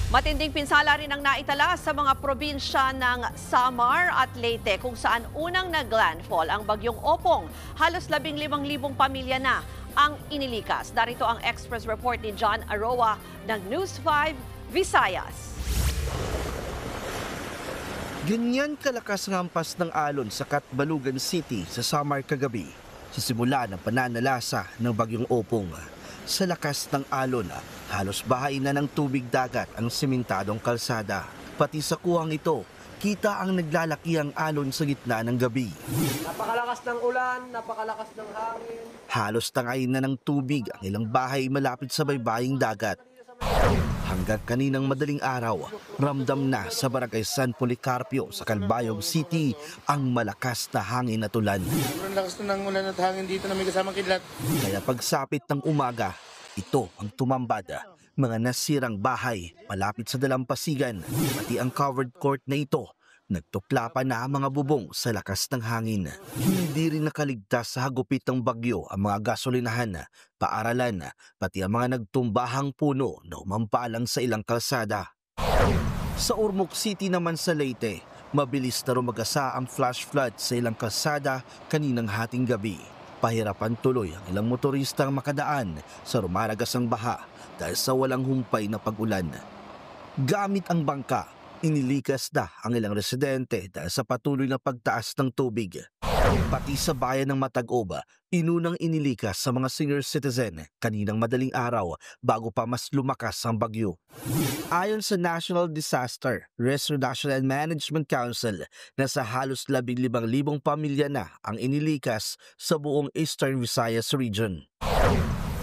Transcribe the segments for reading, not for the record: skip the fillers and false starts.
Matinding pinsala rin ang naitala sa mga probinsya ng Samar at Leyte kung saan unang nag-landfall ang bagyong Opong. Halos 15,000 pamilya na ang inilikas. Darito ang Express Report ni John Aroa ng News 5 Visayas. Ganyan kalakas ang hampas ng alon sa Catbalogan City sa Samar kagabi sa simula ng pananalasa ng bagyong Opong. Sa lakas ng alon, halos bahay na ng tubig dagat ang simentadong kalsada. Pati sa kuwang ito, kita ang naglalakiang alon sa gitna ng gabi. Napakalakas ng ulan, napakalakas ng hangin. Halos tangay na ng tubig ang ilang bahay malapit sa baybaying dagat. Hanggang kaninang madaling araw, ramdam na sa Barangay San Policarpio sa Calbayog City ang malakas na hangin at ulan. Sobrang lakas na ng ulan at hangin dito na may kasamang kidlat. Kaya pagsapit ng umaga, ito ang tumambad. Mga nasirang bahay malapit sa dalampasigan, pati ang covered court na ito. Nagtukla pa na ang mga bubong sa lakas ng hangin. Hindi rin nakaligtas sa hagupit ng bagyo ang mga gasolinahan, paaralan, pati ang mga nagtumbahang puno na umampalang sa ilang kalsada. Sa Ormoc City naman sa Leyte, mabilis na rumagasa ang flash flood sa ilang kalsada kaninang hating gabi. Pahirapan tuloy ang ilang motoristang makadaan sa rumaragasang baha dahil sa walang humpay na pag-ulan. Gamit ang bangka, inilikas na ang ilang residente dahil sa patuloy na pagtaas ng tubig. Pati sa bayan ng Matagoba, inunang inilikas sa mga senior citizen kaninang madaling araw bago pa mas lumakas ang bagyo. Ayon sa National Disaster Risk Reduction and Management Council, nasa halos 15,000 pamilya na ang inilikas sa buong Eastern Visayas region.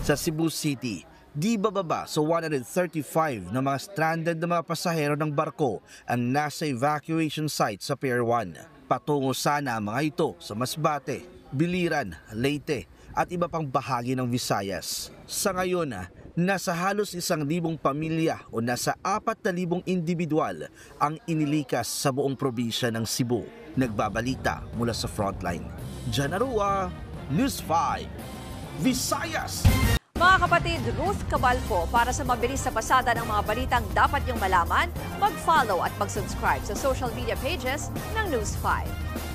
Sa Cebu City, di bababa sa 135 na mga stranded na mga pasahero ng barko ang nasa evacuation site sa Pier 1. Patungo sana ang mga ito sa Masbate, Biliran, Leyte at iba pang bahagi ng Visayas. Sa ngayon, nasa halos 1,000 pamilya o nasa 4,000 individual ang inilikas sa buong probinsya ng Cebu. Nagbabalita mula sa frontline. John Aroa, News 5, Visayas! Mga kapatid, Ruth Cabalco, para sa mabilis na pasada ng mga balitang dapat niyong malaman, mag-follow at mag-subscribe sa social media pages ng News 5.